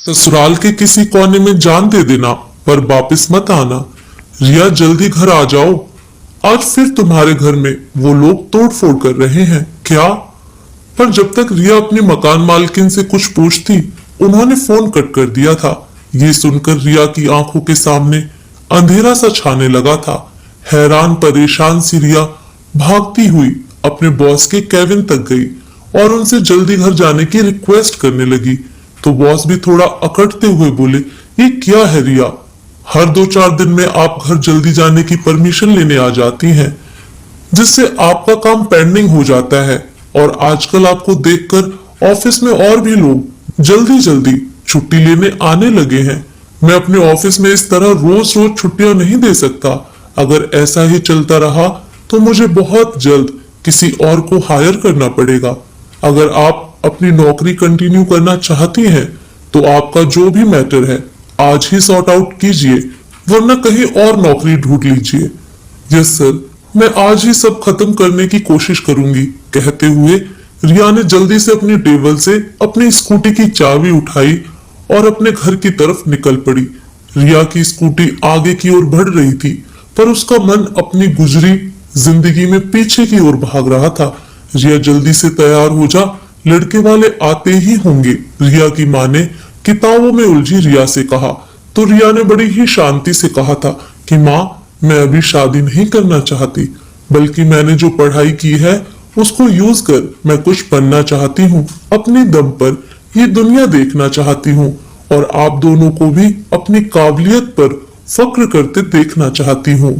ससुराल के किसी कोने में जान दे देना, पर वापस मत आना। रिया जल्दी घर आ जाओ, आज फिर तुम्हारे घर में वो लोग तोड़ फोड़ कर रहे हैं क्या? पर जब तक रिया अपनी मकान मालकिन से कुछ पूछती, उन्होंने फोन कट कर दिया था। ये सुनकर रिया की आंखों के सामने अंधेरा सा छाने लगा था। हैरान परेशान सी रिया भागती हुई अपने बॉस के केबिन तक गई और उनसे जल्दी घर जाने की रिक्वेस्ट करने लगी। तो बॉस भी थोड़ा अकड़ते हुए बोले, ये क्या है रिया, हर 2-4 दिन में आप घर जल्दी जाने की परमिशन लेने आ जाती हैं, जिससे आपका काम पेंडिंग हो जाता है। और आजकल आपको देखकर ऑफिस में और भी लोग जल्दी जल्दी छुट्टी लेने आने लगे हैं। मैं अपने ऑफिस में इस तरह रोज रोज छुट्टियां नहीं दे सकता। अगर ऐसा ही चलता रहा तो मुझे बहुत जल्द किसी और को हायर करना पड़ेगा। अगर आप अपनी नौकरी कंटिन्यू करना चाहती हैं तो आपका जो भी मैटर है आज ही सॉर्ट आउट कीजिए, वरना कहीं और नौकरी ढूंढ लीजिए। यस सर, मैं आज ही सब खत्म करने की कोशिश करूंगी, कहते हुए रिया ने जल्दी से अपनी टेबल से अपनी स्कूटी की चाबी उठाई और अपने घर की तरफ निकल पड़ी। रिया की स्कूटी आगे की ओर बढ़ रही थी, पर उसका मन अपनी गुजरी जिंदगी में पीछे की ओर भाग रहा था। रिया जल्दी से तैयार हो जा, लड़के वाले आते ही होंगे, रिया की माँ ने किताबों में उलझी रिया से कहा। तो रिया ने बड़ी ही शांति से कहा था कि माँ, मैं अभी शादी नहीं करना चाहती, बल्कि मैंने जो पढ़ाई की है उसको यूज कर मैं कुछ बनना चाहती हूँ, अपने दम पर ये दुनिया देखना चाहती हूँ और आप दोनों को भी अपनी काबिलियत पर फक्र करते देखना चाहती हूँ।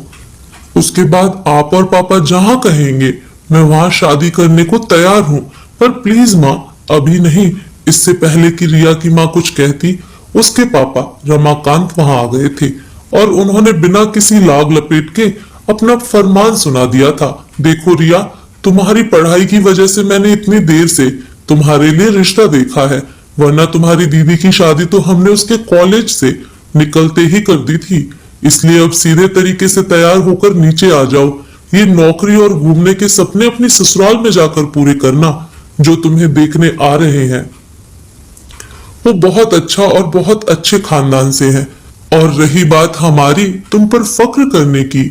उसके बाद आप और पापा जहाँ कहेंगे मैं वहां शादी करने को तैयार हूँ, पर प्लीज माँ अभी नहीं। इससे पहले कि रिया की माँ कुछ कहती, उसके पापा रमाकांत वहां आ गए थे और उन्होंने बिना किसी लाग लपेट के अपना फरमान सुना दिया था। देखो रिया, तुम्हारी पढ़ाई की वजह से मैंने इतनी देर से तुम्हारे लिए रिश्ता देखा है, वरना तुम्हारी दीदी की शादी तो हमने उसके कॉलेज से निकलते ही कर दी थी। इसलिए अब सीधे तरीके से तैयार होकर नीचे आ जाओ। ये नौकरी और घूमने के सपने अपनी ससुराल में जाकर पूरे करना, जो तुम्हें देखने आ रहे हैं वो बहुत अच्छा और बहुत अच्छे खानदान से है। और रही बात हमारी तुम पर फक्र करने की,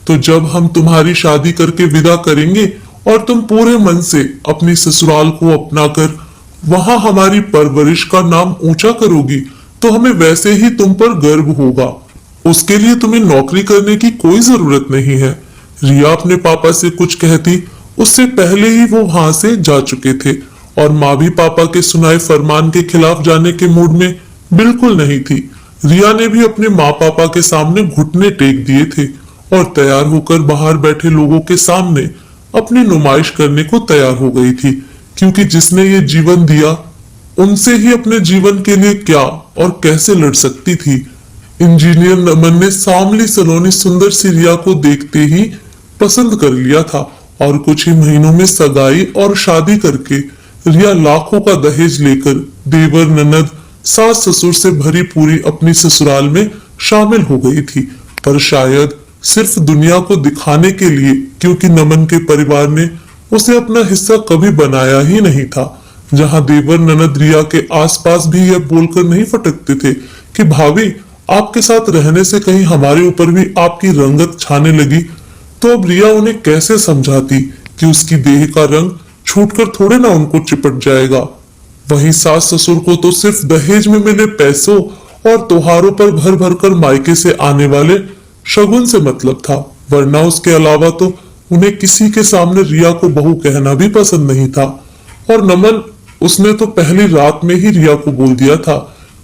तो जब हम तुम्हारी शादी करके विदा करेंगे और तुम पूरे मन से अपनी ससुराल को अपनाकर वहां हमारी परवरिश का नाम ऊंचा करोगी, तो हमें वैसे ही तुम पर गर्व होगा। उसके लिए तुम्हें नौकरी करने की कोई जरूरत नहीं है। रिया अपने पापा से कुछ कहती, उससे पहले ही वो वहां से जा चुके थे और माँ भी पापा के सुनाए फरमान के खिलाफ जाने के मूड में बिल्कुल नहीं थी। रिया ने भी अपने माँ पापा के सामने घुटने टेक दिए थे और तैयार होकर बाहर बैठे लोगों के सामने अपनी नुमाइश करने को तैयार हो गई थी, क्योंकि जिसने ये जीवन दिया उनसे ही अपने जीवन के लिए क्या और कैसे लड़ सकती थी। इंजीनियर नमन ने सांवली सलोनी सुंदर सी रिया को देखते ही पसंद कर लिया था और कुछ ही महीनों में सगाई और शादी करके रिया लाखों का दहेज लेकर देवर ननद सास ससुर से भरी पूरी अपनी ससुराल में शामिल हो गई थी। पर शायद सिर्फ दुनिया को दिखाने के लिए, क्योंकि नमन के परिवार ने उसे अपना हिस्सा कभी बनाया ही नहीं था। जहां देवर ननद रिया के आसपास भी यह बोलकर नहीं फटकते थे कि भाभी, आपके साथ रहने से कहीं हमारे ऊपर भी आपकी रंगत छाने लगी, तो अब रिया उन्हें कैसे समझाती कि उसकी देह का रंग छूटकर थोड़े ना उनको चिपट जाएगा। वहीं सास ससुर को तो सिर्फ दहेज में मिले पैसों और त्योहारों पर भर भर कर मायके से आने वाले शगुन से मतलब था, वरना उसके अलावा तो उन्हें किसी के सामने रिया को बहू कहना भी पसंद नहीं था। और नमन, उसने तो पहली रात में ही रिया को बोल दिया था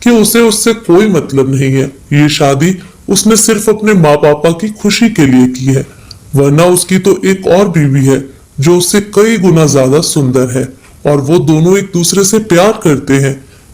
कि उसे उससे कोई मतलब नहीं है। ये शादी उसने सिर्फ अपने माँ पापा की खुशी के लिए की है, वरना उसकी तो एक और बीवी है जो उससे कई गुना ज्यादा सुंदर है और वो दोनों एक दूसरे से प्यार करते हैं।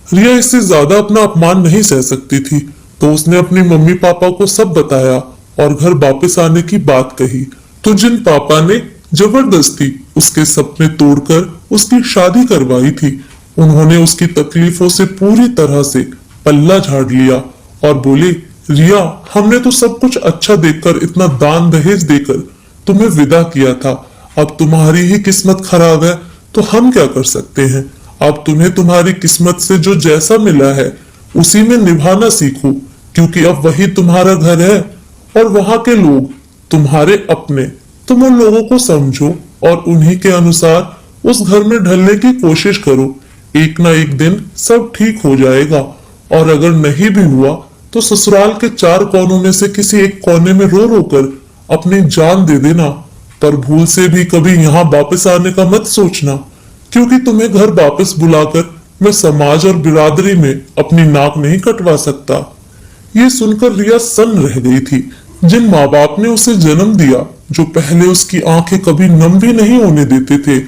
रिया इससे ज्यादा अपना अपमान नहीं सह सकती थी, तो उसने अपनी मम्मी पापा को सब बताया और घर वापस आने की बात कही। तो जिन पापा ने जबरदस्ती उसके सपने तोड़कर उसकी शादी करवाई थी, उन्होंने उसकी तकलीफों से पूरी तरह से पल्ला झाड़ लिया और बोले, रिया, हमने तो सब कुछ अच्छा देखकर, इतना दान दहेज देकर तुम्हें विदा किया था। अब तुम्हारी ही किस्मत खराब है तो हम क्या कर सकते हैं। अब तुम्हें तुम्हारी किस्मत से जो जैसा मिला है उसी में निभाना सीखो, क्योंकि अब वही तुम्हारा घर है और वहां के लोग तुम्हारे अपने। तुम उन लोगों को समझो और उन्हीं के अनुसार उस घर में ढलने की कोशिश करो। एक ना एक दिन सब ठीक हो जाएगा, और अगर नहीं भी हुआ तो ससुराल के चार कोनों में से किसी एक कोने में रो रो कर अपनी जान दे देना। पर भूल से भी कभी यहाँ वापस आने का मत सोचना, क्योंकि तुम्हें घर वापस बुलाकर मैं समाज और बिरादरी में अपनी नाक नहीं कटवा सकता। ये सुनकर रिया सन्न रह गई थी। जिन माँ बाप ने उसे जन्म दिया, जो पहले उसकी आंखें कभी नम भी नहीं होने देते थे,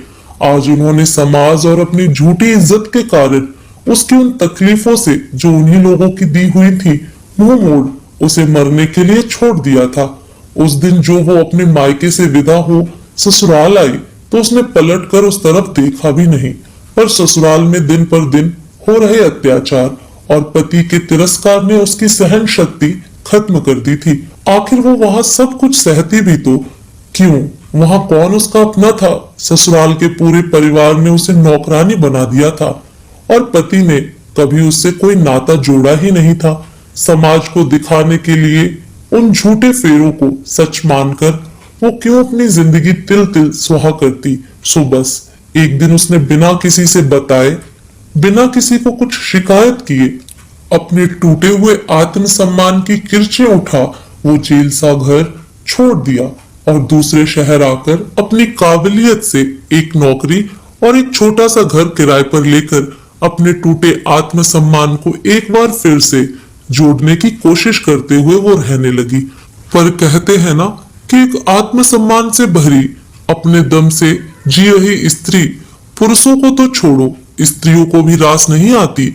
आज उन्होंने समाज और अपनी झूठी इज्जत के कारण उसकी उन तकलीफों से जो उन्हीं लोगों की दी हुई थी मुंह मोड़ उसे मरने के लिए छोड़ दिया था। उस दिन जो वो अपने मायके से विदा हो ससुराल आई तो उसने पलट कर उस तरफ देखा भी नहीं। पर ससुराल में दिन पर दिन हो रहे अत्याचार और पति के तिरस्कार ने उसकी सहन शक्ति खत्म कर दी थी। आखिर वो वहां सब कुछ सहती भी तो क्यों? वहां कौन उसका अपना था? ससुराल के पूरे परिवार ने उसे नौकरानी बना दिया था और पति ने कभी उससे कोई नाता जोड़ा ही नहीं था। समाज को दिखाने के लिए उन झूठे फेरों को सच मानकर वो क्यों अपनी जिंदगी तिल तिल सुहा करती। सो बस एक दिन उसने बिना किसी से बताए, बिना किसी को कुछ शिकायत किए, अपने टूटे हुए आत्मसम्मान की किरचें उठा वो जेल सा घर छोड़ दिया और दूसरे शहर आकर अपनी काबिलियत से एक नौकरी और एक छोटा सा घर किराए पर लेकर अपने टूटे आत्मसम्मान को एक बार फिर से जोड़ने की कोशिश करते हुए वो रहने लगी। पर कहते हैं ना कि एक आत्मसम्मान से भरी अपने दम से जी रही स्त्री पुरुषों को तो छोड़ो, स्त्रियों को भी रास नहीं आती,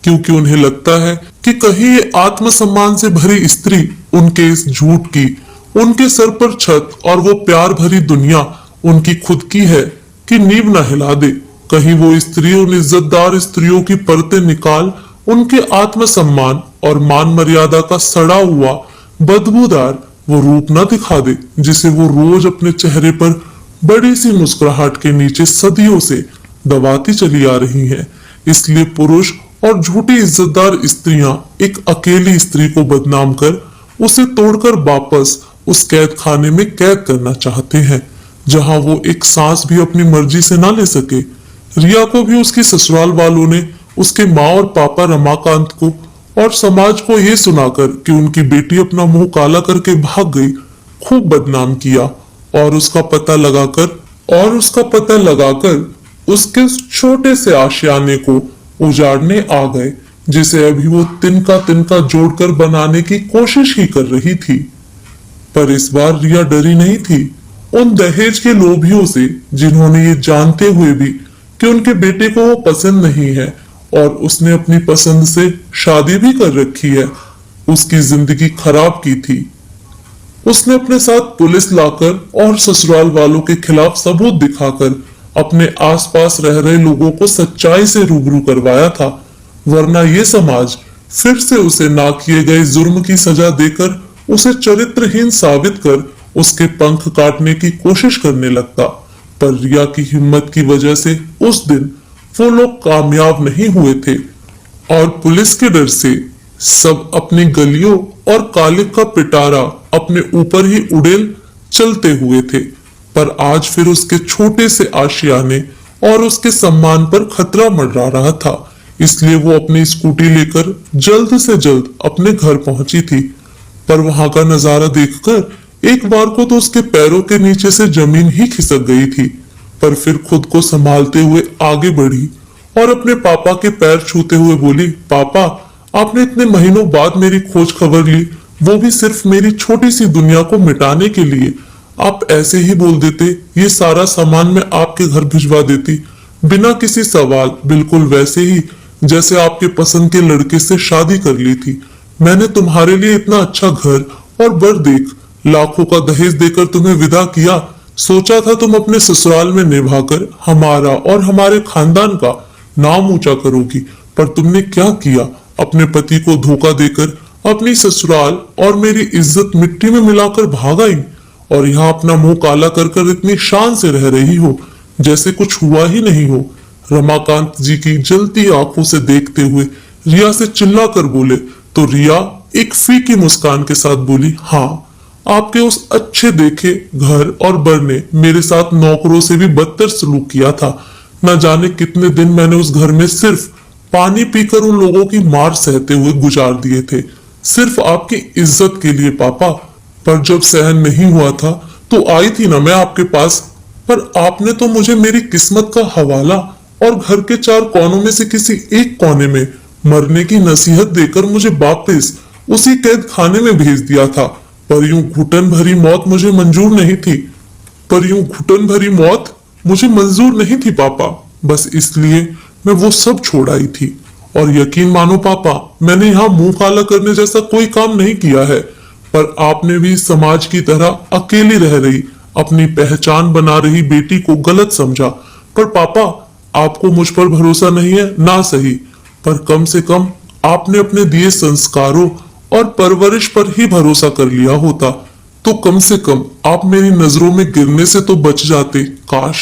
क्योंकि उन्हें लगता है कि कहीं ये आत्मसम्मान से भरी स्त्री उनके इस झूठ की, उनके सर पर छत और वो प्यार भरी दुनिया उनकी खुद की है कि नींव न हिला दे। कहीं वो स्त्री उन इज्जतदार स्त्रियों की परतें निकाल उनके आत्मसम्मान और मान मर्यादा का सड़ा हुआ बदबूदार वो रूप न दिखा दे, जिसे वो रोज अपने चेहरे पर बड़ी सी मुस्कुराहट के नीचे सदियों से दबाती चली आ रही हैं। इसलिए पुरुष और झूठी इज्जतदार स्त्रियां एक अकेली स्त्री को बदनाम कर उसे तोड़कर वापस उस कैद खाने में कैद करना चाहते हैं, जहां वो एक सांस भी अपनी मर्जी से ना ले सके। रिया को भी उसके ससुराल वालों ने उसके माँ और पापा रमाकांत को और समाज को ये सुनाकर कि उनकी बेटी अपना मुंह काला करके भाग गई खूब बदनाम किया और उसका पता लगाकर उसके छोटे से आशियाने को उजाड़ने आ गए, जिसे अभी वो तिनका तिनका जोड़कर बनाने की कोशिश ही कर रही थी। पर इस बार रिया डरी नहीं थी उन दहेज के लोभियों से, जिन्होंने ये जानते हुए भी कि उनके बेटे को वो पसंद नहीं है और उसने अपनी पसंद से शादी भी कर रखी है, उसकी जिंदगी खराब की थी। उसने अपने साथ पुलिस लाकर और ससुराल वालों के खिलाफ सबूत दिखाकर अपने आसपास रह रहे लोगों को सच्चाई से रूबरू करवाया था, वरना ये समाज फिर से उसे ना किए गए जुर्म की सजा देकर उसे चरित्रहीन साबित कर उसके पंख काटने की कोशिश करने लगता। पर रिया की हिम्मत की वजह से उस दिन वो लोग कामयाब नहीं हुए थे और पुलिस के डर से सब अपनी गलियों और कालिक का पिटारा अपने ऊपर ही उड़ेल चलते हुए थे। पर आज फिर उसके छोटे से आशियाने और उसके सम्मान पर खतरा मंडरा रहा था, इसलिए वो अपनी स्कूटी लेकर जल्द से जल्द अपने घर पहुंची थी। पर वहां का नजारा देखकर एक बार को तो उसके पैरों के नीचे से जमीन ही खिसक गई थी, पर फिर खुद को संभालते हुए आगे बढ़ी और अपने पापा के पैर छूते हुए बोली, पापा, आपने इतने महीनों बाद मेरी खोज खबर ली, वो भी सिर्फ मेरी छोटी सी दुनिया को मिटाने के लिए। आप ऐसे ही बोल देते, ये सारा सामान मैं आपके घर भिजवा देती बिना किसी सवाल, बिल्कुल वैसे ही जैसे आपके पसंद के लड़के से शादी कर ली थी। मैंने तुम्हारे लिए इतना अच्छा घर और बर देख लाखों का दहेज देकर तुम्हें विदा किया। सोचा था तुम अपने ससुराल में निभाकर हमारा और हमारे खानदान का नाम ऊंचा करोगी, पर तुमने क्या किया? अपने पति को धोखा देकर अपनी ससुराल और मेरी इज्जत मिट्टी में मिलाकर भाग आई और यहाँ अपना मुंह काला कर इतनी शान से रह रही हो जैसे कुछ हुआ ही नहीं हो। रमाकांत जी की जलती आंखों से देखते हुए रिया से चिल्ला कर बोले तो रिया एक फीकी मुस्कान के साथ बोली, हाँ, आपके उस अच्छे देखे घर और बर ने मेरे साथ नौकरों से भी बदतर सलूक किया था। न जाने कितने दिन मैंने उस घर में सिर्फ पानी पीकर उन लोगों की मार सहते हुए गुजार दिए थे, सिर्फ आपकी इज्जत के लिए पापा। पर जब सहन नहीं हुआ था तो आई थी ना मैं आपके पास, पर आपने तो मुझे मेरी किस्मत का हवाला और घर के चार कोनों में से किसी एक कोने में मरने की नसीहत देकर मुझे वापस उसी कैद खाने में भेज दिया था। पर यूं घुटन भरी मौत मुझे मंजूर नहीं थी, पर यूं घुटन भरी मौत मुझे मंजूर नहीं थी पापा। बस इसलिए मैं वो सब छोड़ आई थी। और यकीन मानो पापा, मैंने यहाँ मुंह काला करने जैसा कोई काम नहीं किया है, पर आपने भी समाज की तरह अकेली रह रही अपनी पहचान बना रही बेटी को गलत समझा। पर पापा, आपको मुझ पर भरोसा नहीं है ना सही, पर कम से कम आपने अपने दिए संस्कारों और परवरिश पर ही भरोसा कर लिया होता तो कम से कम आप मेरी नजरों में गिरने से तो बच जाते। काश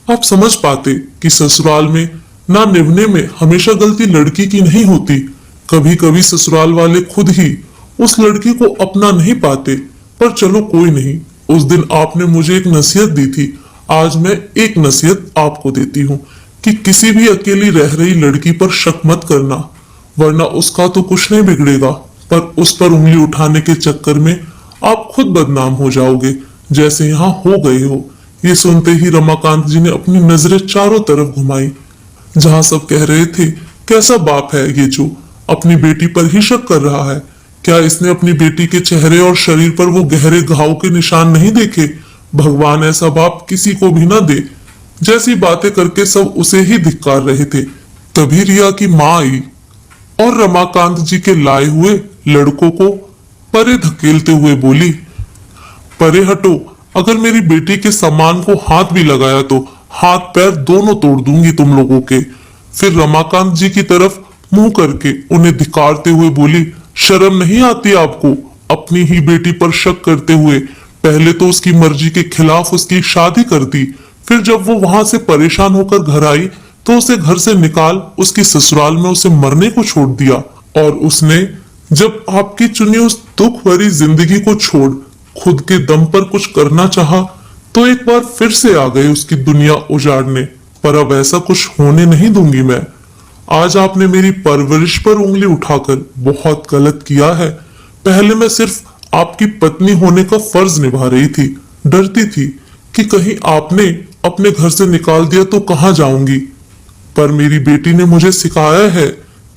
आप समझ पाते कि ससुराल में ना निभने में हमेशा गलती लड़की की नहीं होती। कभी कभी ससुराल वाले खुद ही उस लड़की को अपना नहीं पाते। पर चलो कोई नहीं, उस दिन आपने मुझे एक नसीहत दी थी, आज मैं एक नसीहत आपको देती हूँ कि किसी भी अकेली रह रही लड़की पर शक मत करना, वरना उसका तो कुछ नहीं बिगड़ेगा, पर उस पर उंगली उठाने के चक्कर में आप खुद बदनाम हो जाओगे, जैसे यहाँ हो गए हो। ये सुनते ही रमाकांत जी ने अपनी नजरें चारों तरफ घुमाई, जहां सब कह रहे थे, कैसा बाप है ये जो अपनी बेटी पर ही शक कर रहा है। क्या इसने अपनी बेटी के चेहरे और शरीर पर वो गहरे घाव के निशान नहीं देखे? भगवान ऐसा बाप किसी को भी ना दे। जैसी बातें करके सब उसे ही धिक्कार रहे थे। तभी रिया की मां आई और रमाकांत जी के लाए हुए लड़कों को परे धकेलते हुए बोली, परे हटो, अगर मेरी बेटी के सामान को हाथ भी लगाया तो हाथ पैर दोनों तोड़ दूंगी तुम लोगों के। फिर रमाकांत जी की तरफ मुंह करके उन्हें धिक्कारते हुए बोली, शर्म नहीं आती आपको अपनी ही बेटी पर शक करते हुए? पहले तो उसकी मर्जी के खिलाफ उसकी शादी कर दी, फिर जब वो वहां से परेशान होकर घर आई तो उसे घर से निकाल उसकी ससुराल में उसे मरने को छोड़ दिया। और उसने जब आपकी चुनी उस दुख भरी जिंदगी को छोड़ खुद के दम पर कुछ करना चाहा तो एक बार फिर से आ गए उसकी दुनिया उजाड़ने। पर अब ऐसा कुछ होने नहीं दूंगी मैं। आज आपने मेरी परवरिश पर उंगली उठाकर बहुत गलत किया है। पहले मैं सिर्फ आपकी पत्नी होने का फर्ज निभा रही थी, डरती थी कि कहीं आपने अपने घर से निकाल दिया तो कहां जाऊंगी। पर मेरी बेटी ने मुझे सिखाया है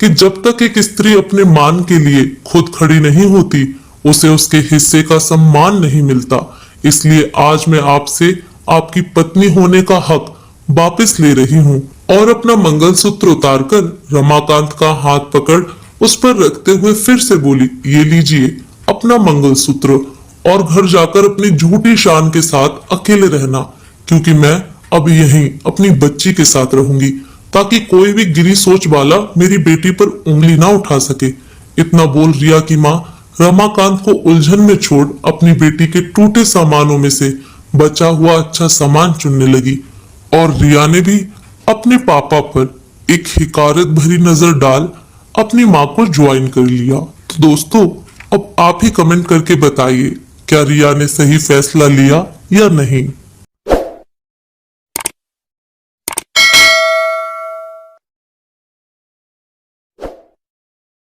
कि जब तक एक स्त्री अपने मान के लिए खुद खड़ी नहीं होती उसे उसके हिस्से का सम्मान नहीं मिलता। इसलिए आज मैं आपसे आपकी पत्नी होने का हक वापस ले रही हूँ। और अपना मंगलसूत्र उतारकर रमाकांत का हाथ पकड़ उस पर रखते हुए फिर से बोली, ये लीजिए अपना मंगलसूत्र, और घर जाकर अपनी झूठी शान के साथ अकेले रहना, क्योंकि मैं अब यहीं अपनी बच्ची के साथ रहूंगी, ताकि कोई भी गिरी सोच वाला मेरी बेटी पर उंगली ना उठा सके। इतना बोल रिया की माँ रमाकांत को उलझन में छोड़ अपनी बेटी के टूटे सामानों में से बचा हुआ अच्छा सामान चुनने लगी। और रिया ने भी अपने पापा पर एक हिकारत भरी नजर डाल अपनी माँ को ज्वाइन कर लिया। तो दोस्तों, अब आप ही कमेंट करके बताइए, क्या रिया ने सही फैसला लिया या नहीं।